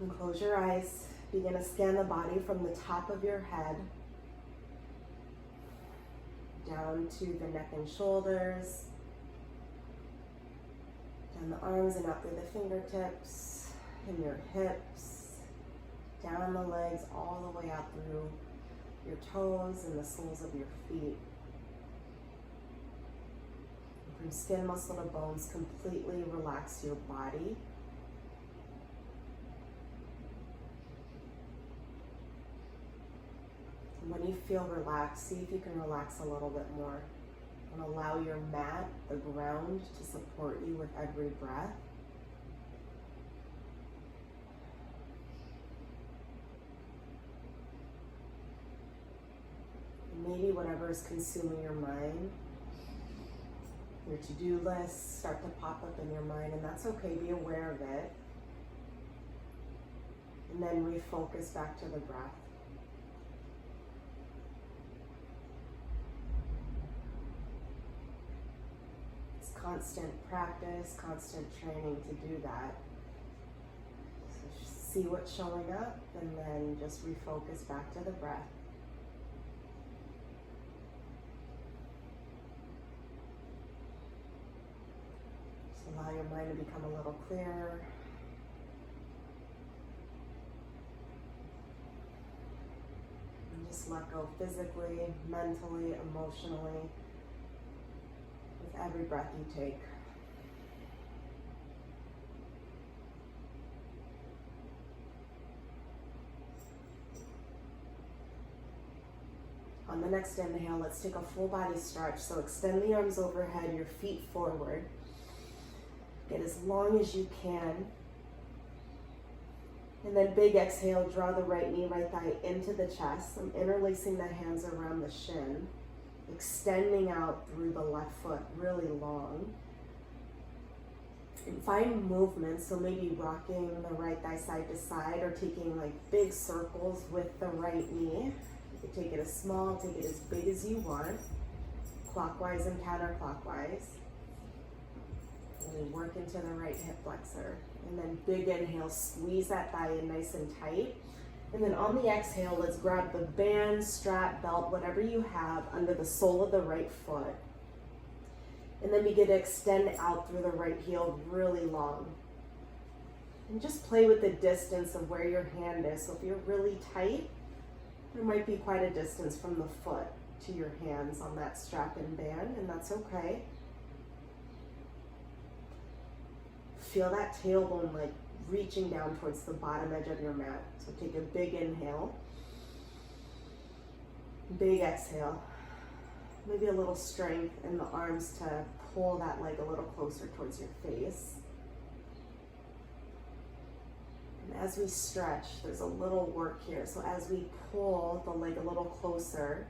And close your eyes. Begin to scan the body from the top of your head down to the neck and shoulders, down the arms and out through the fingertips and your hips, down the legs all the way out through your toes and the soles of your feet. From skin, muscle to bones, completely relax your body. And when you feel relaxed, see if you can relax a little bit more. And allow your mat, the ground, to support you with every breath. And maybe whatever is consuming your mind, your to-do lists start to pop up in your mind, and that's okay, be aware of it. And then refocus back to the breath. It's constant practice, constant training to do that. So see what's showing up and then just refocus back to the breath. Allow your mind to become a little clearer. And just let go physically, mentally, emotionally, with every breath you take. On the next inhale, let's take a full body stretch. So extend the arms overhead, your feet forward. Get as long as you can. And then big exhale, draw the right knee, right thigh into the chest. I'm interlacing the hands around the shin, extending out through the left foot really long. And find movement, so maybe rocking the right thigh side to side or taking like big circles with the right knee. You can take it as small, take it as big as you want, clockwise and counterclockwise. And then work into the right hip flexor. And then big inhale, squeeze that thigh in nice and tight. And then on the exhale, let's grab the band, strap, belt, whatever you have under the sole of the right foot. And then begin to extend out through the right heel really long. And just play with the distance of where your hand is. So if you're really tight, there might be quite a distance from the foot to your hands on that strap and band, and that's okay. Feel that tailbone like reaching down towards the bottom edge of your mat. So take a big inhale, big exhale. Maybe a little strength in the arms to pull that leg a little closer towards your face. And as we stretch, there's a little work here. So as we pull the leg a little closer,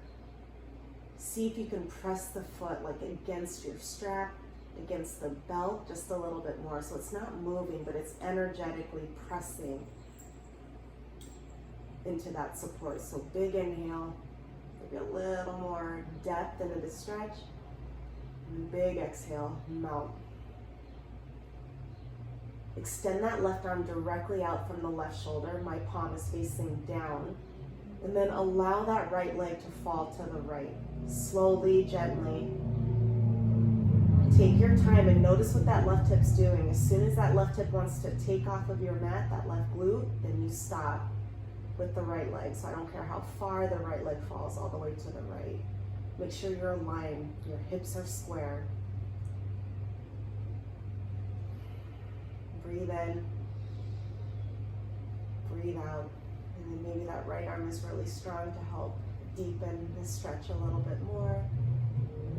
see if you can press the foot like against your strap, against the belt just a little bit more. So it's not moving, but it's energetically pressing into that support. So big inhale, maybe a little more depth into the stretch. And big exhale, melt. Extend that left arm directly out from the left shoulder. My palm is facing down. And then allow that right leg to fall to the right. Slowly, gently. Take your time and notice what that left hip's doing. As soon as that left hip wants to take off of your mat, that left glute, then you stop with the right leg. So I don't care how far the right leg falls, all the way to the right. Make sure you're aligned, your hips are square. Breathe in, breathe out. And then maybe that right arm is really strong to help deepen the stretch a little bit more.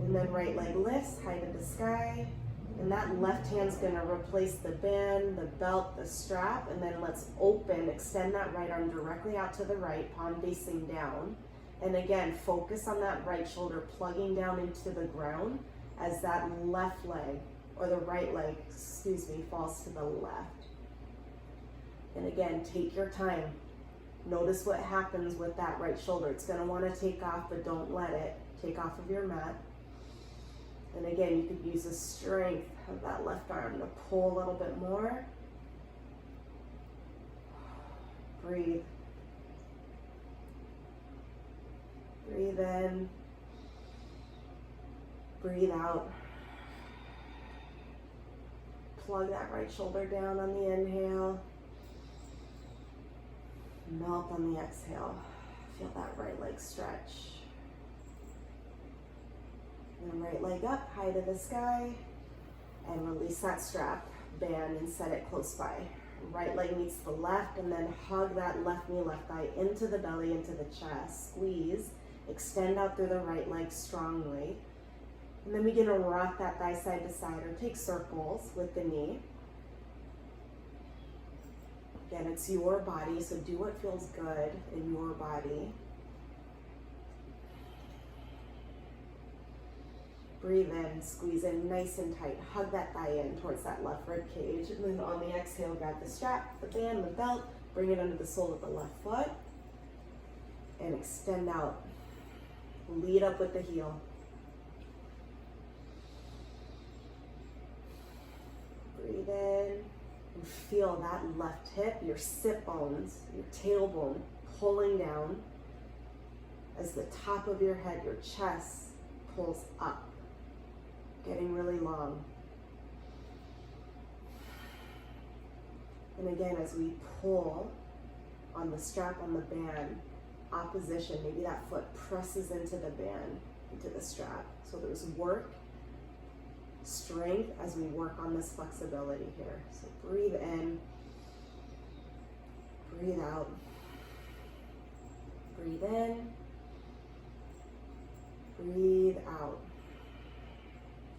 And then right leg lifts, high to the sky. And that left hand's gonna replace the band, the belt, the strap, and then let's open, extend that right arm directly out to the right, palm facing down. And again, focus on that right shoulder plugging down into the ground as that left leg, or the right leg, falls to the left. And again, take your time. Notice what happens with that right shoulder. It's gonna wanna take off, but don't let it take off of your mat. And again, you could use the strength of that left arm to pull a little bit more. breathe. Breathe in. Breathe out. Plug that right shoulder down on the inhale. Melt on the exhale. Feel that right leg stretch. And right leg up, high to the sky. And release that strap band and set it close by. Right leg meets the left, and then hug that left knee, left thigh into the belly, into the chest. Squeeze. Extend out through the right leg strongly. And then begin to rock that thigh side to side or take circles with the knee. Again, it's your body, so do what feels good in your body. Breathe in, squeeze in nice and tight. Hug that thigh in towards that left rib cage. And then on the exhale, grab the strap, the band, the belt, bring it under the sole of the left foot. And extend out. Lead up with the heel. Breathe in and feel that left hip, your sit bones, your tailbone pulling down as the top of your head, your chest pulls up, getting really long. And again, as we pull on the strap on the band, opposition, maybe that foot presses into the band, into the strap. So there's work, strength as we work on this flexibility here. So breathe in, breathe out, breathe in, breathe out.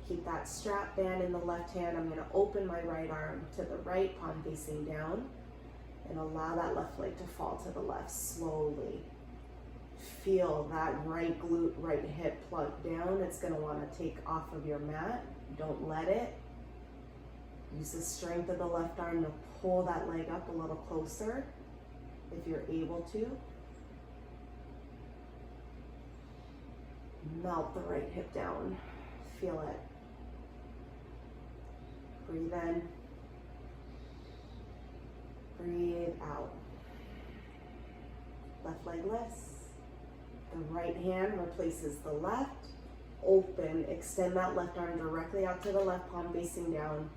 Keep that strap band in the left hand. I'm going to open my right arm to the right, palm facing down, and allow that left leg to fall to the left slowly. Feel that right glute, right hip plug down. It's going to want to take off of your mat. Don't let it. Use the strength of the left arm to pull that leg up a little closer if you're able to. Melt the right hip down. Feel it. Breathe in. Breathe out. Left leg lifts. The right hand replaces the left. Open, extend that left arm directly out to the left, palm facing down.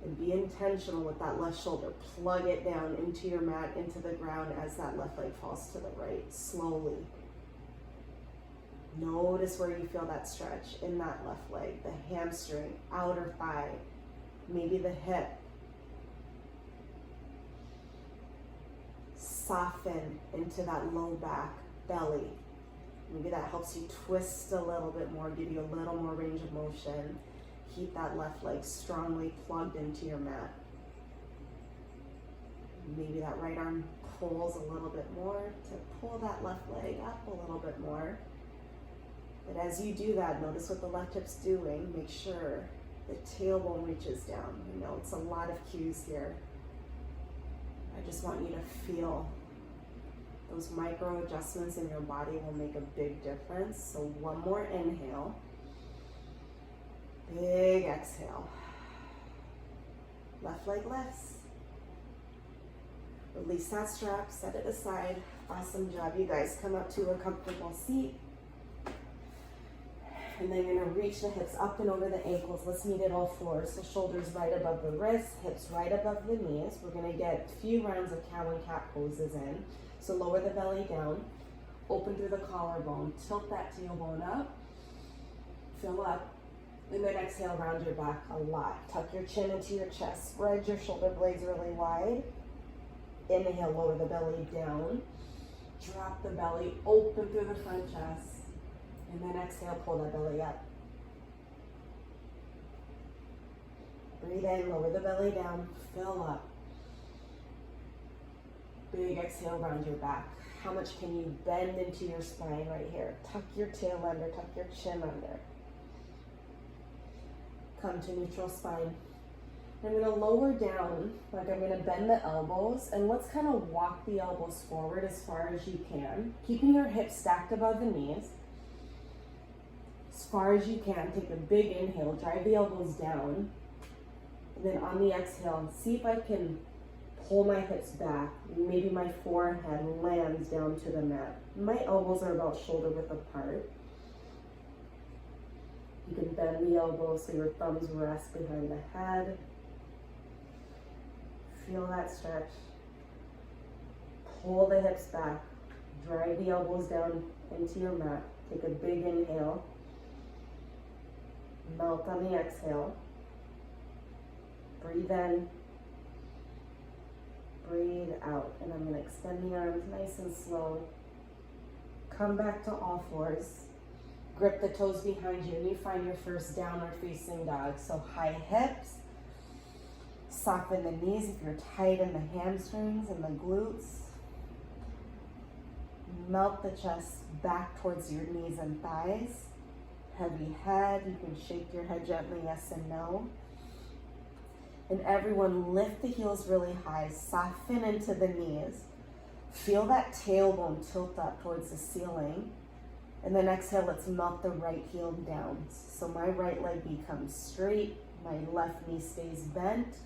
And be intentional with that left shoulder. Plug it down into your mat, into the ground as that left leg falls to the right, slowly. Notice where you feel that stretch in that left leg, the hamstring, outer thigh, maybe the hip. Soften into that low back, belly. Maybe that helps you twist a little bit more, give you a little more range of motion. Keep that left leg strongly plugged into your mat. Maybe that right arm pulls a little bit more to pull that left leg up a little bit more. But as you do that, notice what the left hip's doing. Make sure the tailbone reaches down. You know, it's a lot of cues here. I just want you to feel those micro adjustments in your body will make a big difference. So one more inhale. Big exhale. Left leg lifts. Release that strap, set it aside. Awesome job, you guys. Come up to a comfortable seat. And then you're gonna reach the hips up and over the ankles. Let's meet at all fours. So shoulders right above the wrists, hips right above the knees. We're gonna get a few rounds of cow and cat poses in. So lower the belly down, open through the collarbone, tilt that tailbone up, fill up, and then exhale, round your back a lot. Tuck your chin into your chest, spread your shoulder blades really wide. Inhale, lower the belly down, drop the belly, open through the front chest. And then exhale, pull that belly up. Breathe in, lower the belly down, fill up. Big exhale, round your back. How much can you bend into your spine right here? Tuck your tail under, tuck your chin under. Come to neutral spine. I'm gonna lower down, like I'm gonna bend the elbows, and let's kind of walk the elbows forward as far as you can, keeping your hips stacked above the knees. As far as you can, take a big inhale, drive the elbows down, and then on the exhale, see if I can pull my hips back. Maybe my forehead lands down to the mat. My elbows are about shoulder width apart. You can bend the elbows so your thumbs rest behind the head. Feel that stretch. Pull the hips back. Drag the elbows down into your mat. Take a big inhale. Melt on the exhale. Breathe in. Breathe out. And I'm going to extend the arms nice and slow. Come back to all fours. Grip the toes behind you and you find your first downward facing dog. So high hips. Soften the knees if you're tight in the hamstrings and the glutes. Melt the chest back towards your knees and thighs. Heavy head, you can shake your head gently, yes and no. And everyone lift the heels really high, soften into the knees. Feel that tailbone tilt up towards the ceiling. And then exhale, let's melt the right heel down. So my right leg becomes straight, my left knee stays bent.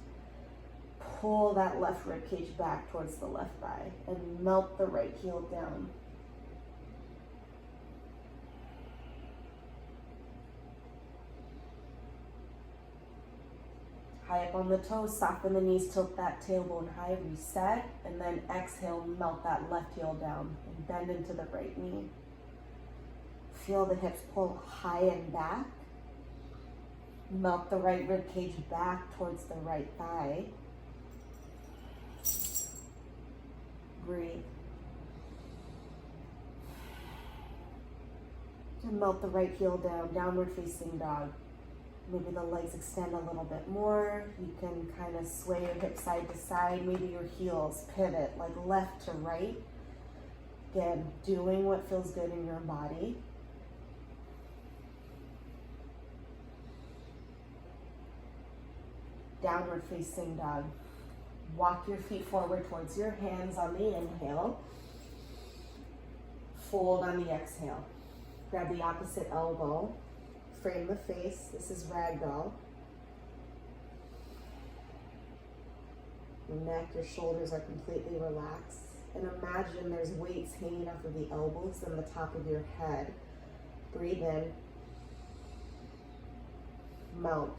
Pull that left rib cage back towards the left thigh and melt the right heel down. High up on the toes, soften the knees, tilt that tailbone high, reset, and then exhale, melt that left heel down and bend into the right knee. Feel the hips pull high and back. Melt the right rib cage back towards the right thigh. Breathe. And melt the right heel down, downward facing dog. Maybe the legs extend a little bit more. You can kind of sway your hips side to side. Maybe your heels pivot like left to right. Again, doing what feels good in your body. Downward facing dog. Walk your feet forward towards your hands on the inhale. Fold on the exhale. Grab the opposite elbow. Frame the face. This is ragdoll. Your neck, your shoulders are completely relaxed. And imagine there's weights hanging off of the elbows and the top of your head. Breathe in. Melt.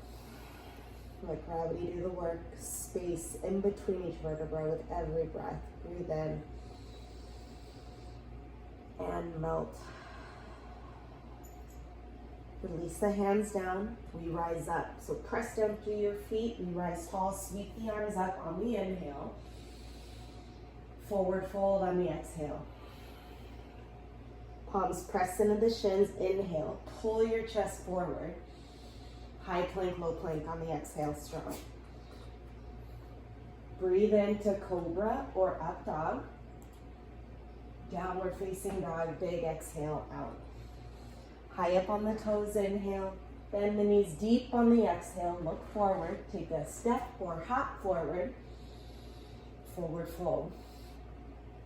Let gravity do the work. Space in between each vertebra with every breath. Breathe in. And melt. Release the hands down. We rise up. So press down through your feet. We rise tall. Sweep the arms up on the inhale. Forward fold on the exhale. Palms press into the shins. Inhale. Pull your chest forward. High plank, low plank on the exhale, strong. Breathe into cobra or up dog. Downward facing dog, big exhale out. High up on the toes, inhale. Bend the knees deep on the exhale, look forward. Take a step or hop forward. Forward fold.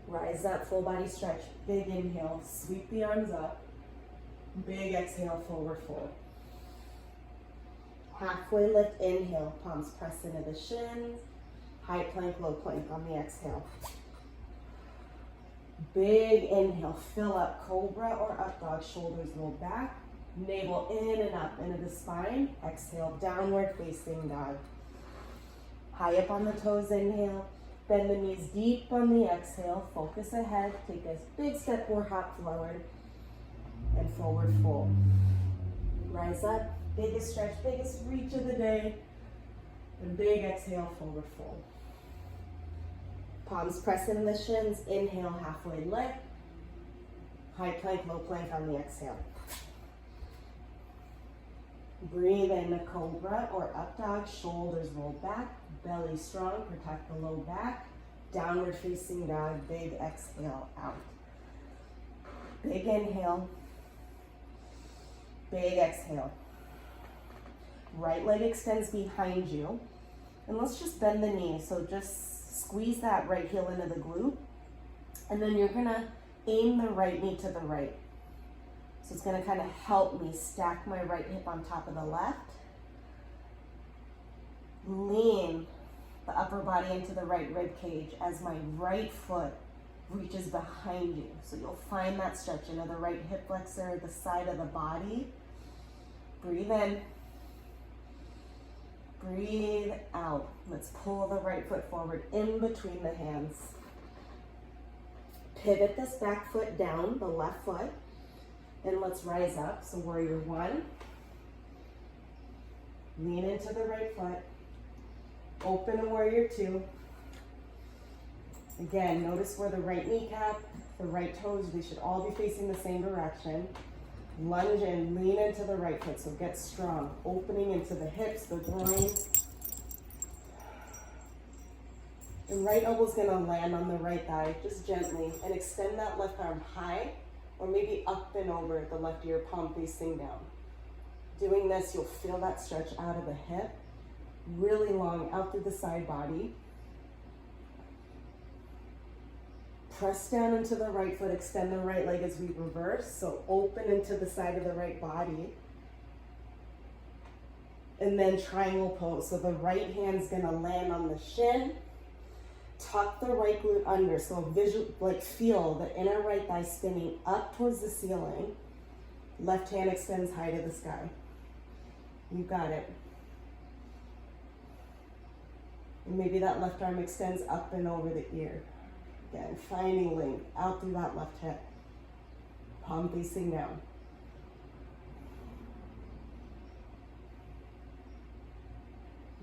Rise up, full body stretch, big inhale. Sweep the arms up. Big exhale, forward fold. Halfway lift, inhale, palms press into the shins. High plank, low plank on the exhale. Big inhale, fill up cobra or up dog, shoulders roll back. Navel in and up into the spine. Exhale, downward facing dog. High up on the toes, inhale. Bend the knees deep on the exhale. Focus ahead, take a big step or hop forward. And forward fold. Rise up. Biggest stretch, biggest reach of the day. And big exhale, forward fold. Palms press into the shins. Inhale, halfway lift. High plank, low plank on the exhale. Breathe in the cobra or up dog. Shoulders roll back. Belly strong. Protect the low back. Downward facing dog. Big exhale out. Big inhale. Big exhale. Right leg extends behind you. And let's just bend the knee. So just squeeze that right heel into the glute. And then you're going to aim the right knee to the right. So it's going to kind of help me stack my right hip on top of the left. Lean the upper body into the right rib cage as my right foot reaches behind you. So you'll find that stretch into the right hip flexor, the side of the body. Breathe in. Breathe out. Let's pull the right foot forward in between the hands. Pivot this back foot down, the left foot, and let's rise up. So warrior one. Lean into the right foot. Open in warrior two. Again, notice where the right kneecap, the right toes, they should all be facing the same direction. Lunge in, lean into the right foot, so get strong. Opening into the hips, the groin. The right elbow's gonna land on the right thigh, just gently, and extend that left arm high, or maybe up and over the left ear, palm facing down. Doing this, you'll feel that stretch out of the hip, really long out through the side body. Press down into the right foot, extend the right leg as we reverse, so open into the side of the right body. And then triangle pose, so the right hand's gonna land on the shin, tuck the right glute under, so feel the inner right thigh spinning up towards the ceiling. Left hand extends high to the sky. You got it. And maybe that left arm extends up and over the ear. Again, finding length out through that left hip. Palm facing down.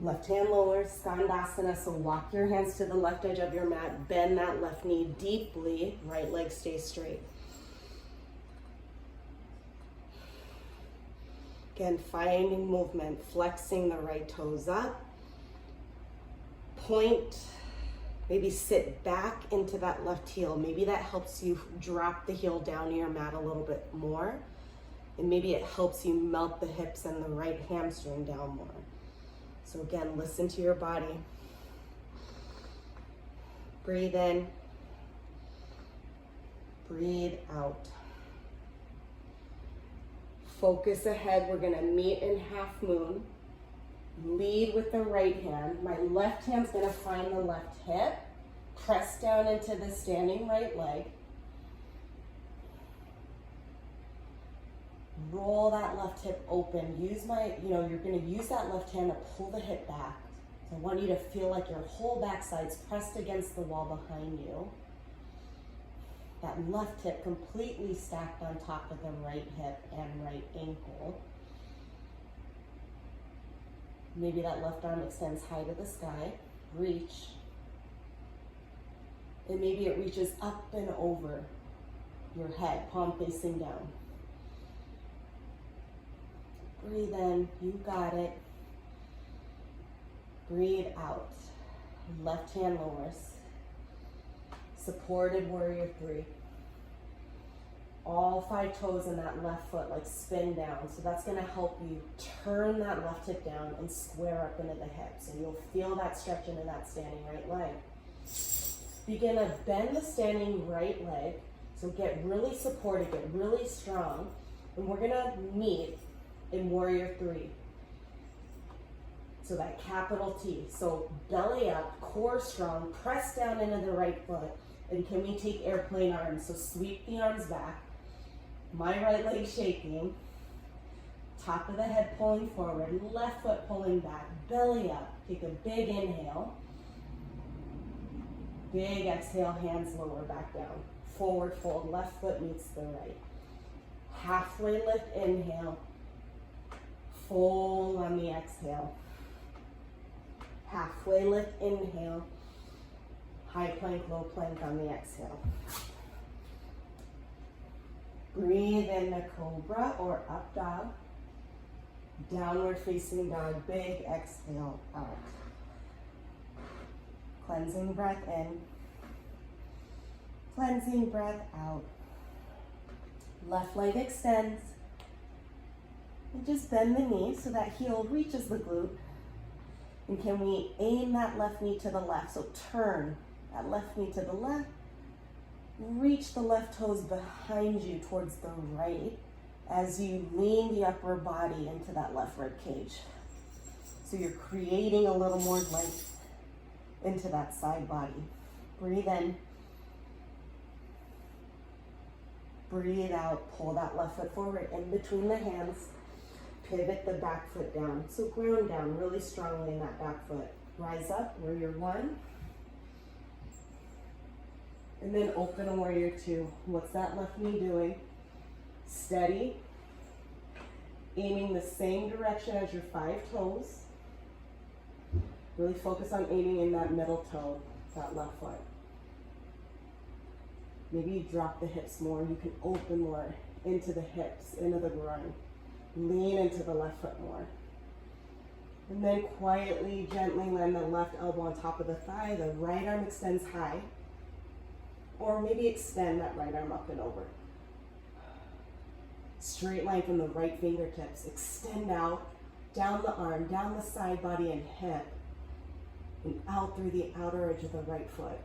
Left hand lowers, Skandasana, so walk your hands to the left edge of your mat, bend that left knee deeply, right leg stays straight. Again, finding movement, flexing the right toes up. Point, maybe sit back into that left heel. Maybe that helps you drop the heel down to your mat a little bit more. And maybe it helps you melt the hips and the right hamstring down more. So again, listen to your body. Breathe in. Breathe out. Focus ahead. We're gonna meet in half moon. Lead with the right hand. My left hand's gonna find the left hip. Press down into the standing right leg. Roll that left hip open. You're gonna use that left hand to pull the hip back. So I want you to feel like your whole backside's pressed against the wall behind you. That left hip completely stacked on top of the right hip and right ankle. Maybe that left arm extends high to the sky. Reach. And maybe it reaches up and over your head, palm facing down. Breathe in, you got it. Breathe out. Left hand lowers. Supported warrior three. All 5 toes in that left foot spin down. So that's gonna help you turn that left hip down and square up into the hips. And you'll feel that stretch into that standing right leg. Begin to bend the standing right leg. So get really supported, get really strong. And we're gonna meet in warrior three. So that capital T. So belly up, core strong, press down into the right foot. And can we take airplane arms? So sweep the arms back. My right leg shaking. Top of the head pulling forward, left foot pulling back, belly up. Take a big inhale. Big exhale, hands lower back down. Forward fold, left foot meets the right. Halfway lift, inhale. Fold on the exhale. Halfway lift, inhale. High plank, low plank on the exhale. Breathe in the cobra or up dog. Downward facing dog, big exhale out. Cleansing breath in. Cleansing breath out. Left leg extends. And just bend the knee so that heel reaches the glute. And can we aim that left knee to the left? So turn that left knee to the left. Reach the left toes behind you towards the right as you lean the upper body into that left rib cage. So you're creating a little more length into that side body. Breathe in. Breathe out. Pull that left foot forward in between the hands. Pivot the back foot down. So ground down really strongly in that back foot. Rise up, warrior one. And then open a warrior two. What's that left knee doing? Steady. Aiming the same direction as your 5 toes. Really focus on aiming in that middle toe, that left foot. Maybe you drop the hips more. You can open more into the hips, into the groin. Lean into the left foot more. And then quietly, gently land the left elbow on top of the thigh. The right arm extends high. Or maybe extend that right arm up and over. Straight line from the right fingertips. Extend out, down the arm, down the side body and hip. And out through the outer edge of the right foot.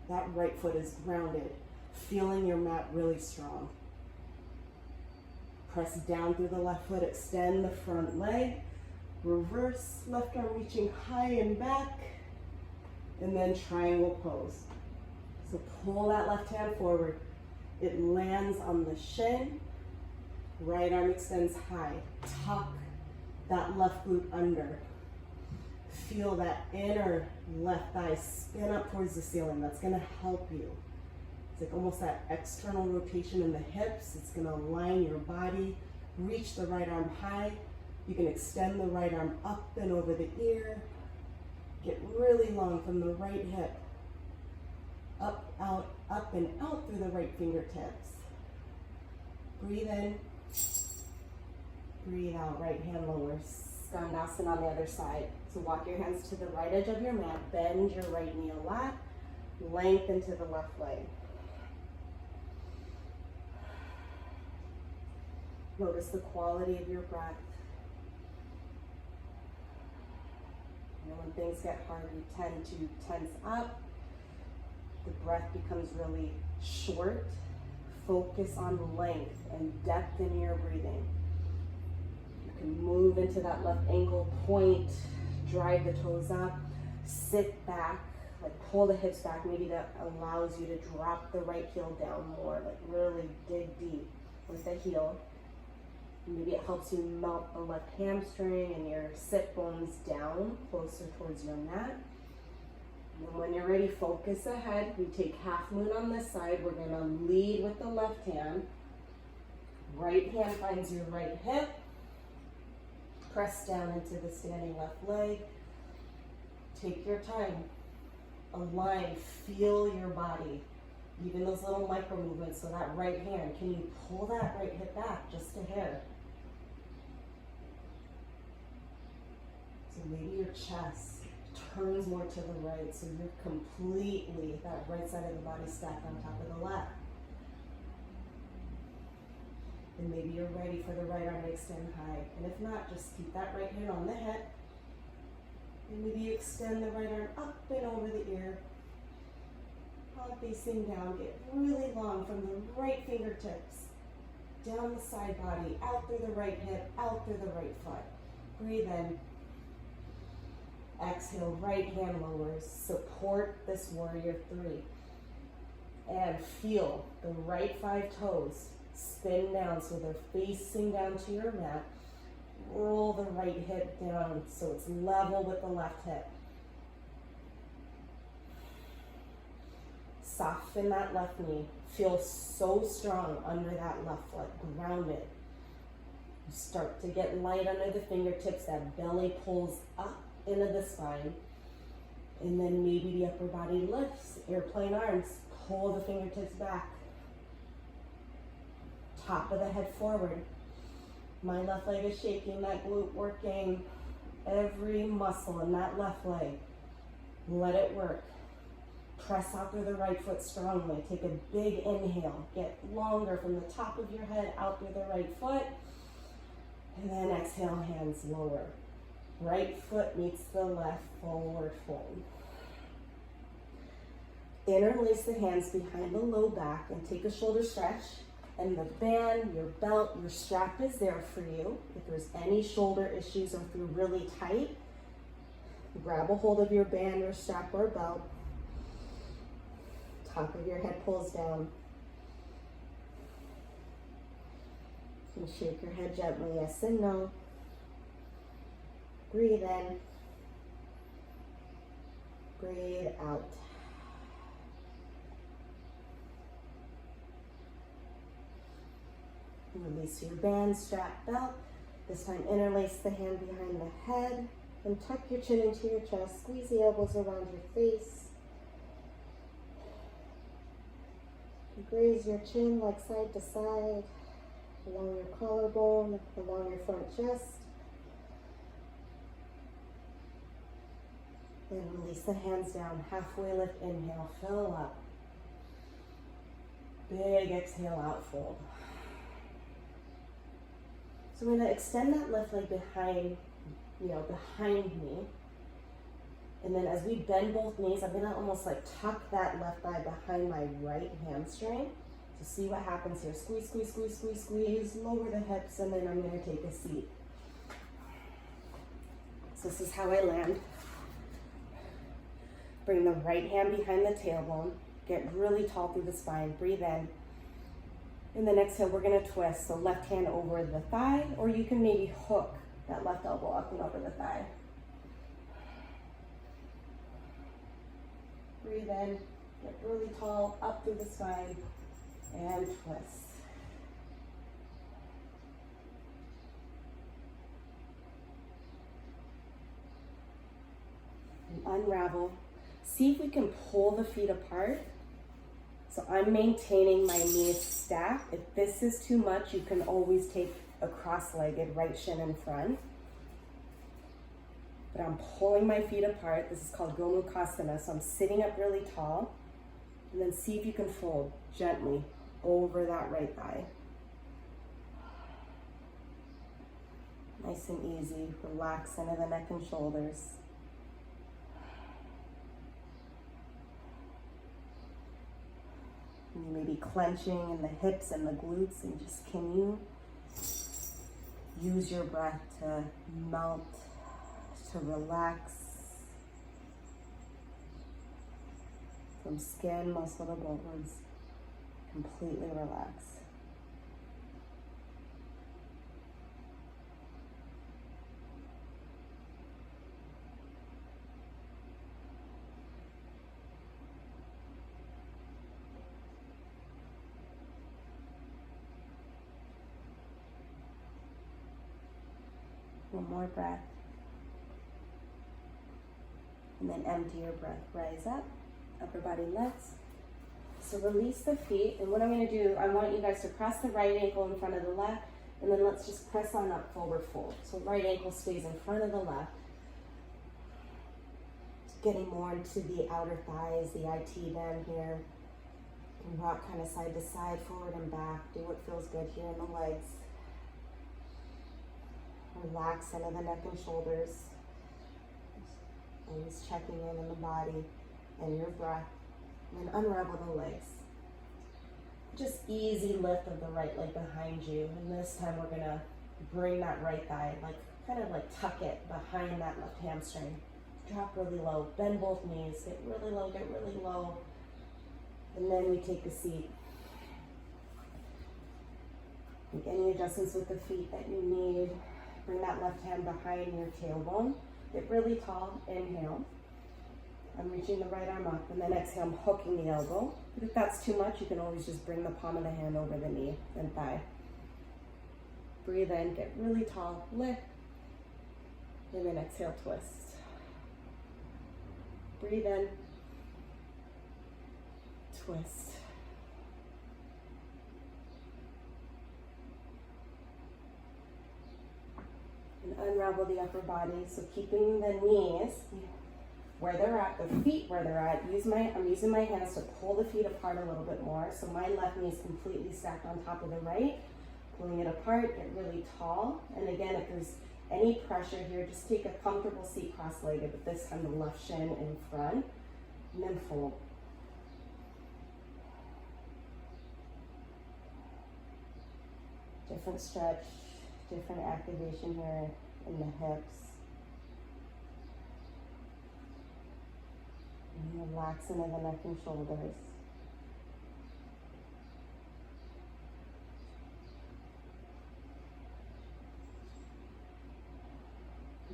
That right foot is grounded. Feeling your mat really strong. Press down through the left foot, extend the front leg, reverse, left arm reaching high and back, and then triangle pose. So pull that left hand forward. It lands on the shin, right arm extends high. Tuck that left glute under. Feel that inner left thigh spin up towards the ceiling. That's gonna help you. It's like almost that external rotation in the hips. It's gonna align your body. Reach the right arm high. You can extend the right arm up and over the ear. Get really long from the right hip. Up, out, up and out through the right fingertips. Breathe in. Breathe out, right hand lowers. Skandasana on the other side. So walk your hands to the right edge of your mat. Bend your right knee a lot. Lengthen to the left leg. Notice the quality of your breath. When things get hard, we tend to tense up. The breath becomes really short. Focus on length and depth in your breathing. You can move into that left ankle point, drive the toes up, sit back, like pull the hips back. Maybe that allows you to drop the right heel down more, like really dig deep with the heel. Maybe it helps you melt the left hamstring and your sit bones down closer towards your mat. And when you're ready, focus ahead. We take half moon on this side. We're gonna lead with the left hand. Right hand finds your right hip. Press down into the standing left leg. Take your time. Align, feel your body. Even those little micro movements. So that right hand, can you pull that right hip back just a hair? So maybe your chest turns more to the right, so you're completely, that right side of the body stacked on top of the left. And maybe you're ready for the right arm to extend high. And if not, just keep that right hand on the hip. And maybe you extend the right arm up and over the ear. Palm facing down, get really long from the right fingertips, down the side body, out through the right hip, out through the right foot. Breathe in. Exhale, right hand lowers. Support this warrior three. And feel the right 5 toes spin down so they're facing down to your mat. Roll the right hip down so it's level with the left hip. Soften that left knee. Feel so strong under that left foot. Ground it. You start to get light under the fingertips. That belly pulls up into the spine. And then maybe the upper body lifts. Airplane arms. Pull the fingertips back. Top of the head forward. My left leg is shaking, that glute working every muscle in that left leg. Let it work. Press out through the right foot strongly. Take a big inhale. Get longer from the top of your head out through the right foot. And then exhale, hands lower. Right foot meets the left, forward fold. Interlace the hands behind the low back and take a shoulder stretch. And the band, your belt, your strap is there for you. If there's any shoulder issues or if you're really tight, Grab a hold of your band or strap or belt. Top of your head pulls down. And shake your head gently, yes and no. Breathe in. Breathe out. Release your band, strap, belt. This time interlace the hand behind the head and tuck your chin into your chest. Squeeze the elbows around your face. Graze your chin like side to side, along your collarbone, along your front chest. Then release the hands down, halfway lift, inhale, fill up. Big exhale, out, fold. So I'm going to extend that left leg behind me. And then as we bend both knees, I'm going to almost like tuck that left thigh behind my right hamstring. So see what happens here. Squeeze, squeeze, squeeze, squeeze, squeeze. Lower the hips, and then I'm going to take a seat. So this is how I land. Bring the right hand behind the tailbone. Get really tall through the spine. Breathe in. And then exhale, we're going to twist. So left hand over the thigh, or you can maybe hook that left elbow up and over the thigh. Breathe in, get really tall, up through the spine, and twist. And unravel. See if we can pull the feet apart. So I'm maintaining my knees stacked. If this is too much, you can always take a cross-legged right shin in front. But I'm pulling my feet apart. This is called Gomukhasana. So I'm sitting up really tall. And then see if you can fold gently over that right thigh. Nice and easy. Relax into the neck and shoulders. You may be clenching in the hips and the glutes, and just can you use your breath to melt, to relax from skin, muscle to bones, completely relax. One more breath. And then empty your breath. Rise up, upper body lifts. So release the feet. And what I'm going to do, I want you guys to press the right ankle in front of the left. And then let's just press on up, forward fold. So right ankle stays in front of the left. Just getting more into the outer thighs, the IT band here. You can rock kind of side to side, forward and back. Do what feels good here in the legs. Relax into the neck and shoulders. Always checking in the body and your breath. And then unravel the legs. Just easy lift of the right leg behind you. And this time we're gonna bring that right thigh, like kind of like tuck it behind that left hamstring. Drop really low, bend both knees, get really low, get really low. And then we take a seat. Make any adjustments with the feet that you need. Bring that left hand behind your tailbone. Get really tall, inhale. I'm reaching the right arm up, and then exhale, I'm hooking the elbow. But if that's too much, you can always just bring the palm of the hand over the knee and thigh. Breathe in, get really tall, lift. And then exhale, twist. Breathe in, twist. And unravel the upper body. So keeping the knees where they're at, the feet where they're at. I'm using my hands to pull the feet apart a little bit more. So my left knee is completely stacked on top of the right. Pulling it apart, get really tall. And again, if there's any pressure here, just take a comfortable seat cross-legged, but this time the left shin in front. And then fold. Different stretch. Different activation here in the hips. And relax into the neck and shoulders.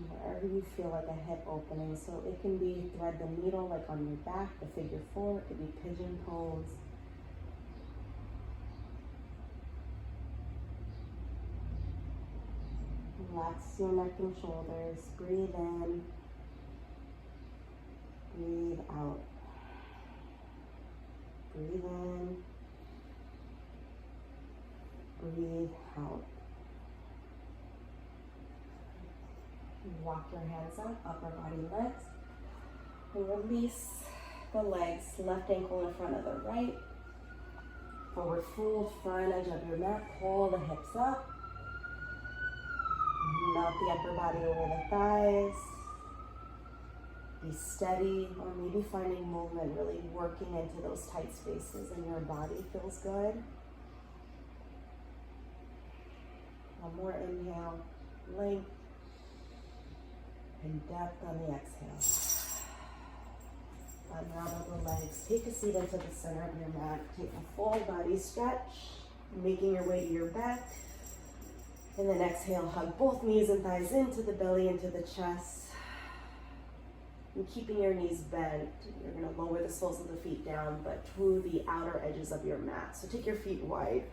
Wherever you feel like a hip opening, so it can be thread the needle like on your back, the figure four, it could be pigeon pose. Relax your neck and shoulders, breathe in, breathe out. Breathe in, breathe out. Walk your hands up, upper body lifts, and release the legs, left ankle in front of the right. Forward fold, front edge of your mat, pull the hips up. Melt the upper body over the thighs. Be steady, or maybe finding movement, really working into those tight spaces and your body feels good. One more inhale, length and depth on the exhale. Unravel the legs. Take a seat into the center of your mat. Take a full body stretch, making your way to your back. And then exhale, hug both knees and thighs into the belly, into the chest. And keeping your knees bent, you're going to lower the soles of the feet down, but to the outer edges of your mat. So take your feet wide.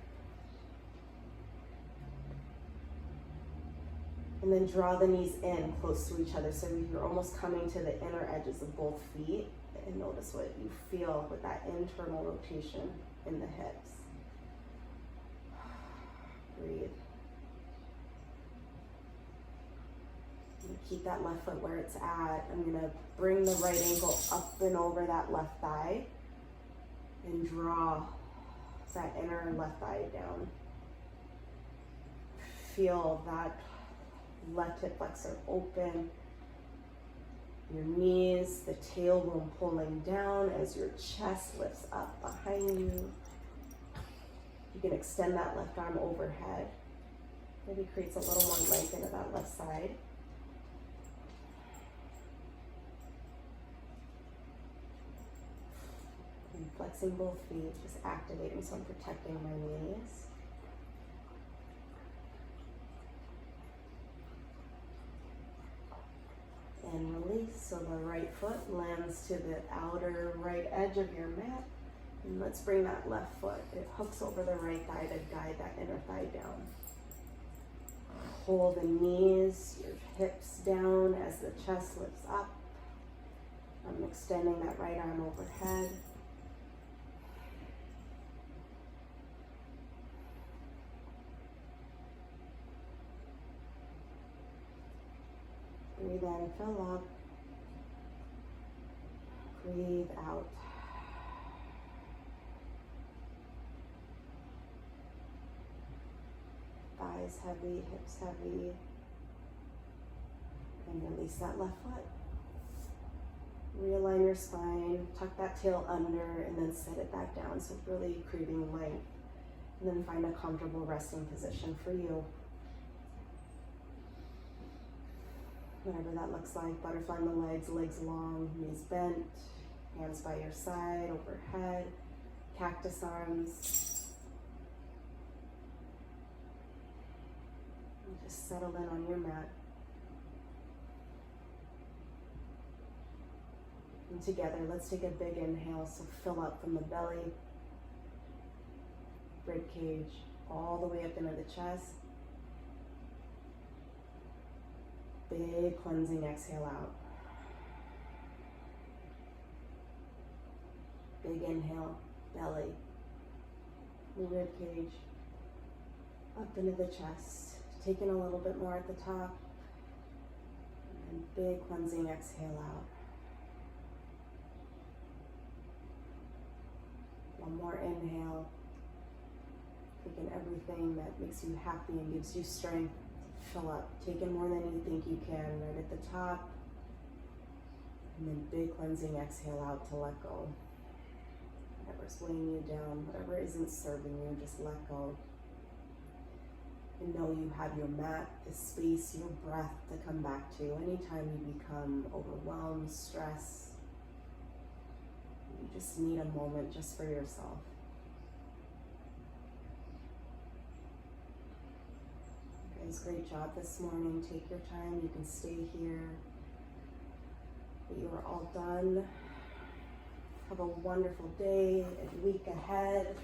And then draw the knees in close to each other, so you're almost coming to the inner edges of both feet. And notice what you feel with that internal rotation in the hips. Breathe. Keep that left foot where it's at. I'm gonna bring the right ankle up and over that left thigh and draw that inner left thigh down. Feel that left hip flexor open. Your knees, the tailbone pulling down as your chest lifts up behind you. You can extend that left arm overhead. Maybe creates a little more length into that left side. And flexing both feet, just activating, so I'm protecting my knees. And release, so the right foot lands to the outer right edge of your mat. And let's bring that left foot, it hooks over the right thigh to guide that inner thigh down. Hold the knees, your hips down as the chest lifts up. I'm extending that right arm overhead. Breathe in, fill up. Breathe out. Thighs heavy, hips heavy. And release that left foot. Realign your spine, tuck that tail under, and then set it back down. So really creating length. And then find a comfortable resting position for you. Whatever that looks like, butterflying the legs, legs long, knees bent, hands by your side, overhead, cactus arms. And just settle in on your mat. And together, let's take a big inhale, so fill up from the belly, rib cage, all the way up into the chest. Big cleansing exhale out. Big inhale, belly, the rib cage, up into the chest. Taking a little bit more at the top. And big cleansing exhale out. One more inhale. Taking everything that makes you happy and gives you strength. Fill up, take in more than you think you can, right at the top. And then big cleansing exhale out to let go. Whatever's weighing you down, whatever isn't serving you, just let go. And know you have your mat, the space, your breath to come back to anytime you become overwhelmed, stressed. You just need a moment just for yourself. You guys, great job this morning. Take your time. You can stay here. You are all done. Have a wonderful day and week ahead.